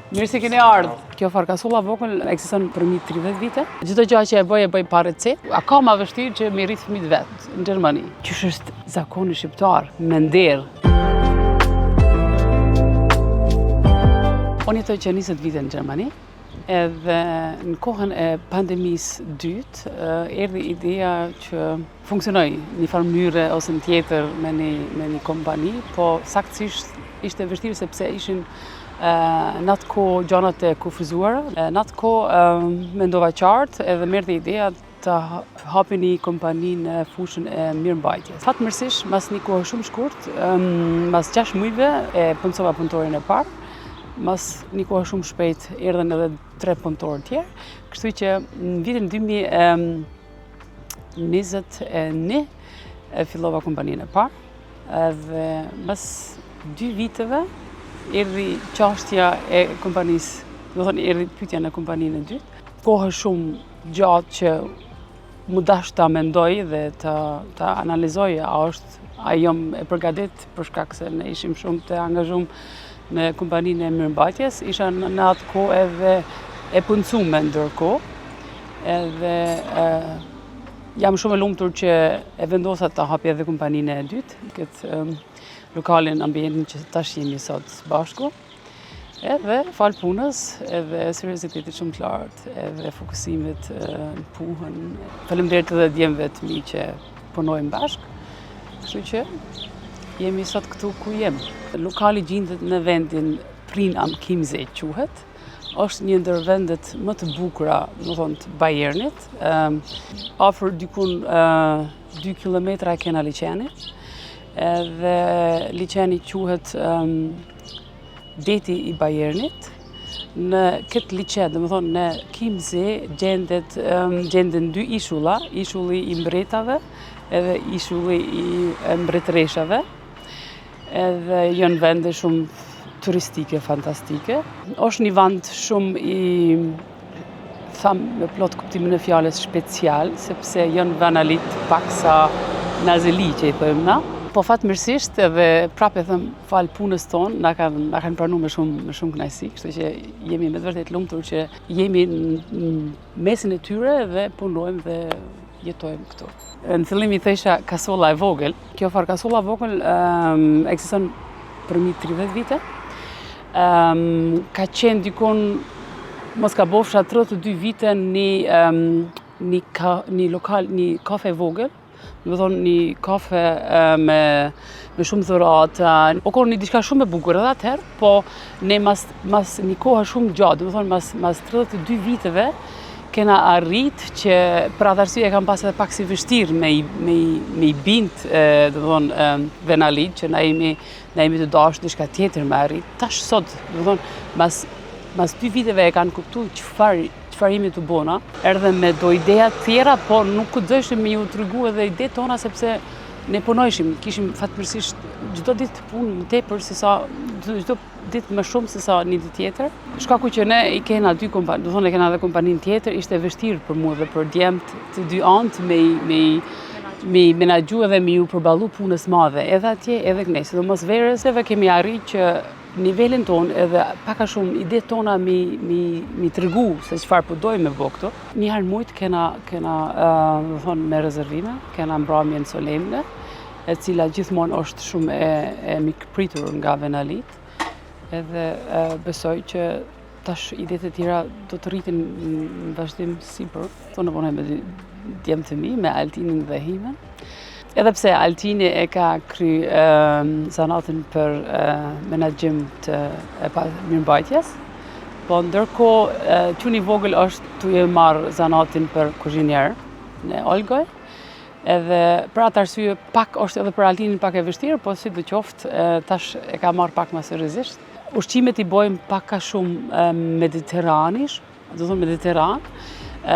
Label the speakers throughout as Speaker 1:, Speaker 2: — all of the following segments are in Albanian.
Speaker 1: Mirë se keni ardhur. Kjo farkasulla vogël ekziston për mbi 30 vite. Çdo gjë që e bëj pa recetë. A ka më vështirë që me rrit fëmijët vet në Gjermani? Qysh është zakoni shqiptar me nder. Unë jetoj që 20 vite në Gjermani. Edhe në kohën e pandemisë dytë, erdhi ideja që funksionoj një farë mënyre ose në tjetër me një kompani, po saktësisht ishte vështirë sepse ishin në atë kohë gjanat e kufizuara. Në atë kohë mendova qartë edhe merrte ideja të hapi një kompani në fushën e mirëmbajtjes. Fatmirësisht, mas një kohë shumë shkurt, mas 6 muajve e punësova punëtorin e parë. Mas një kohë shumë shpejt erdhen edhe 3 punëtorë tjerë, kështu që në vitin 2021 fillova kompaninë e parë, edhe mas 2 viteve erdhi çështja e kompanisë, do të thonë erdhi pyetja në kompaninë e dytë. Kohë shumë gjatë që mu dash ta mendoj dhe ta analizoj a jam e përgatitur për shkak se ne ishim shumë të angazhuar në kompaninë e mirëmbajtjes, isha në atë kohë edhe e punësume ndërkohë, edhe jam shumë e lumtur që e vendosa të hapja edhe kompaninë e dytë, këtë lokalin ambientin që tash jemi sot së bashku, edhe fal punës, edhe seriozitetit shumë të lartë, edhe fokusimit në punën. Faleminderit edhe djemve të mi që punojmë bashkë, kështu që jemi sot këtu ku jemi. Lokali gjendet në vendin Prin am Chiemsee quhet. Është një ndër vendet më të bukura, do të thonë të Bayernit. Afër dikun 2 kilometra e kena liçeni. Edhe liçeni quhet Deti i Bayernit. Në këtë liçe, do të thonë në Chiemsee gjenden 2 ishulla, ishulli i mbretave edhe ishulli i mbretëreshave. Edhe janë vende shumë turistike, fantastike. Është një vend shumë me plot kuptimin e fjalës special, sepse janë vanalit paksa nazeli që i thojmë na. Po fatmirësisht edhe prapë them fal punës tonë, na kanë pranuar me shumë kënaqësi, kështu që jemi me të vërtetë lumtur që jemi në mesin e tyre dhe punojmë dhe jetojmë këtu. Në fillim i thesha kasolla e vogël. Kjo farkasulla vogël ekziston për mbi 30 vite. Ka qenë dikon, mos ka bofsha 32 vite një kafe vogël, do të thonë një kafe me shumë dhurata. O konë një diçka shumë e bukur edhe atëherë, po ne mas një kohë shumë gjatë, do të thonë mas 32 viteve, kena arrit që për atë arsye kam pas edhe pak si vështirë me i bind, do të thonë venalit, që na jemi të dashur diçka tjetër me arrit. Tash sot, do të thonë, mas 2 viteve e kanë kuptuar çfarë jemi të bona, erdhe me do ideja tjera, por nuk guxojshim me ju tregu edhe ide tona sepse ne punojshim, kishim fatmirësisht çdo ditë punë më tepër se sa çdo ditë më shumë se sa një ditë tjetër. Shkaku që ne i kena 2 kompani, do thonë kena edhe kompaninë tjetër, ishte vështirë për mua dhe për djemt të 2 anët me menaxhu edhe me ju përballu punës madhe, edhe atje edhe këne. Sidomos verës kemi arrit që nivelin tonë edhe paka shumë ide tona mi tregu se çfarë po dojmë me bë këtu. Një herë mujt kena do thonë me rezervime, kena mbrëmjen solemne, e cila gjithmonë është shumë e mikpritur nga venalit. Edhe besoj që tash idetë e tjera do të rritin në vazhdim sipër. Unë punoj me djemt të mi, me Altinin dhe Himen. Edhe pse Altini e ka kry zanatin për menaxhim të mirëmbajtjes, po ndërkohë quni vogël është tu e marrë zanatin për kuzhinier në Olgoj. Edhe për atë arsye pak është edhe për Altinin pak e vështirë, po si do qoftë tash e ka marrë pak më seriozisht. Ushqimet i bojmë pak ka shumë mediteranish, do të thonë mediteran,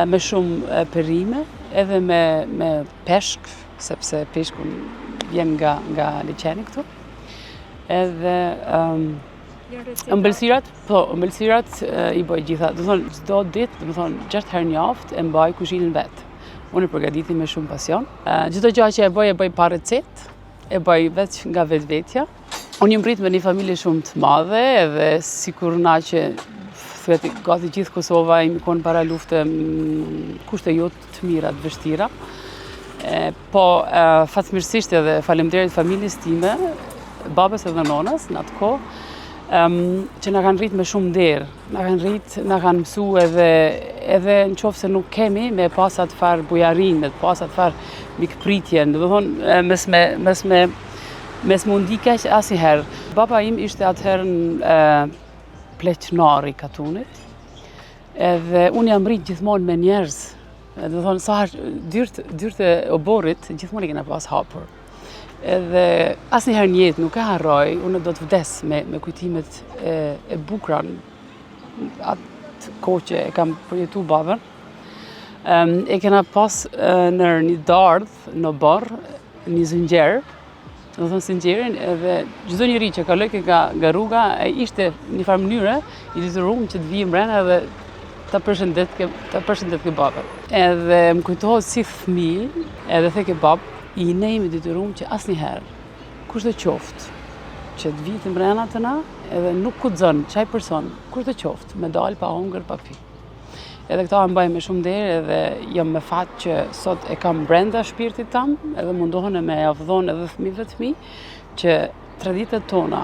Speaker 1: me shumë perime, edhe me peshk, sepse peshkun vjen nga liçeni këtu. Edhe ëmbëlsirat i boj gjitha, do të thonë çdo ditë, do të thonë 6 herë në javë e mbaj kuzhinën vet. Unë e përgatiti me shumë pasion. Çdo gjë që e bëj pa recetë, e bëj vetë nga vetvetja. Unë jam rrit me një familje shumë të madhe, edhe sikur na që thuhet gati gjithë Kosova imi konë para lufte kushte jo të mira, të vështira. Po fatmirësisht edhe faleminderit familjes time, babës edhe nonës në atë kohë, që na kanë rrit me shumë nder, na kanë mësu edhe në qoftë se nuk kemi me pas atë farë bujarin, me pas atë farë mikpritjen, do të thonë mes mundi keq asnjëherë. Baba im ishte atëherë pleqnari i Katunit, edhe unë jam rrit gjithmonë me njerëz, do të thonë sa dyrt e oborrit gjithmonë i kena pas hapur. Edhe asnjëherë në jetë nuk e harroj, unë do të vdes me kujtimet e bukura atë kohë që e kam përjetu babën. E kena pas në një dardh në borë, një zëngjerë, do të thonë zëngjerin, edhe çdo njeri që kaloi nga rruga ishte në një farë mënyre i detyruar që të vijë mbrena edhe ta përshëndet ke babën. Edhe më kujtohet si fëmijë, edhe the ke babë, i ne jemi detyruar që asnjëherë, kushdo qoftë, që të vijë mbrena të na, edhe nuk guxon çaj person, kushdo qoftë, me dalë pa hongër, pa pi. Edhe këta e mbaj me shumë nder, edhe jam me fat që sot e kam brenda shpirtit tam, edhe mundohen me afdhon edhe fëmijëve të mi, që traditat tona,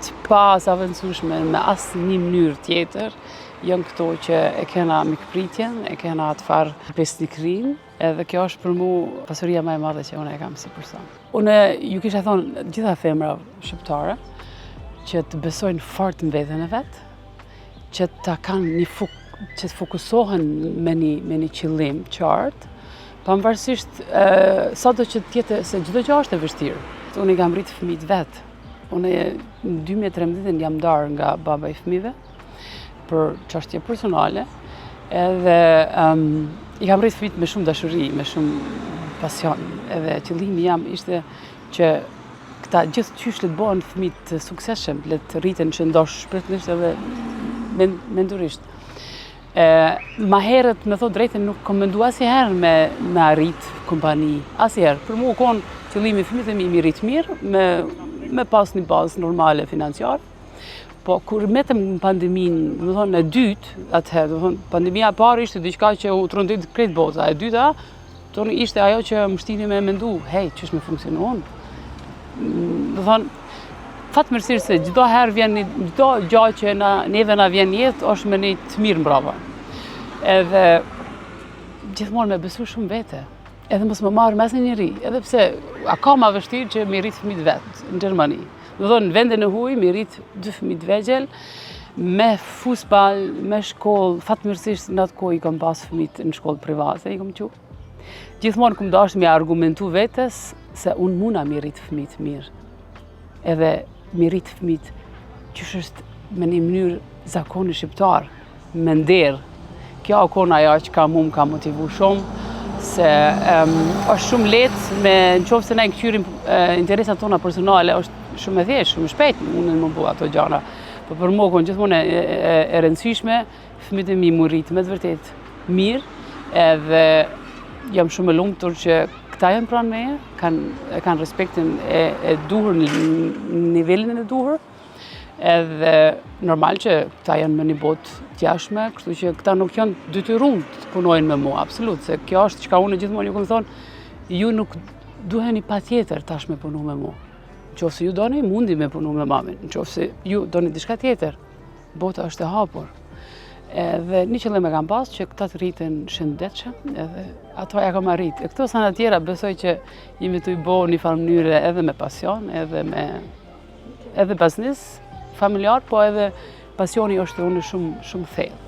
Speaker 1: të pas avëndësueshme me asnjë mënyrë tjetër, janë këto që e kena mikpritjen, e kena atë farë besnikrin, edhe kjo është për mu pasuria më e madhe që unë e kam si person. Unë ju kisha thonë gjitha femra shqiptare që të besojnë fort në veten e vet, që ta kanë që të fokusohen me një qëllim qartë, pavarësisht sado që tjetë se çdo gjë është e vështirë. Unë i kam rritë fëmijët vet. Unë në 2013 jam ndarë nga baba i fëmijëve për çështje personale, edhe i kam rritë fëmijët me shumë dashuri, me shumë pasion, edhe qëllimi jam ishte që këta gjithë qysh le të bëhen fëmijë të suksesshëm, le të rriten që ndosh shpirtërisht edhe mendurisht. Ma herët me thot drejtën nuk kom mendu asnjëherë me arrit kompani, asnjëherë. Për mua kon qëllimi fëmijët e mi rrit mirë, me pas një bazë normale financiare. Po kur metëm në pandeminë, do të thonë e dytë, atëherë, do të thonë pandemia e parë ishte diçka që u trondit krejt bota, e dyta ishte ajo që më shtini me mendu, hey, ç'është me funksionon? Do të thonë fatmirësisht se çdo herë vjen çdo gjë që neve na vjen jetë është me një të mirë mbrapa. Edhe gjithmonë me besu shumë vete. Edhe mos më marrë mes njëri, edhe pse ka ma vështirë që mi rrit fëmijët vet në Gjermani. Do thonë në vendin e huaj mi rrit 2 fëmijë të vegjël me futbol, me shkollë, fatmirësisht në atë kohë i kam pas fëmijët në shkollë private, i kam qenë. Gjithmonë kam dashur mi argumentu vetes se unë muna mi rrit fëmijët mirë. Edhe mi rrit fëmijët që është me një mënyrë zakoni shqiptar, me nder. Kjo akon ajo që ka motivu shumë, se është shumë lehtë me nëse ne kthyerim interesat tona personale, është shumë e thjeshtë, shumë shpejt unë më bëj ato gjëra. Po për mua kon gjithmonë e rëndësishme fëmijët e mi mu rrit me të vërtet mirë, edhe jam shumë e lumtur që këta janë pranë meje, kanë respektin e duhur në nivelin e duhur, edhe normal që këta janë me një botë t'jashme, kështu që këta nuk janë detyruar të punojnë me mua, absolut, se kjo është çka unë gjithmonë ju kam thonë, ju nuk duheni patjetër tash me punu me mua. Nëse ju doni, mundi me punu me mamin, nëse ju doni diçka tjetër, bota është e hapur. Edhe një qëllim e kam pas që këta të rriten shëndetshëm, edhe ato ja kam arrit. E këto sana tjera besoj që jemi të i bëu në një farë mënyre edhe me pasion, edhe biznes familjar, po edhe pasioni është unë shumë thellë.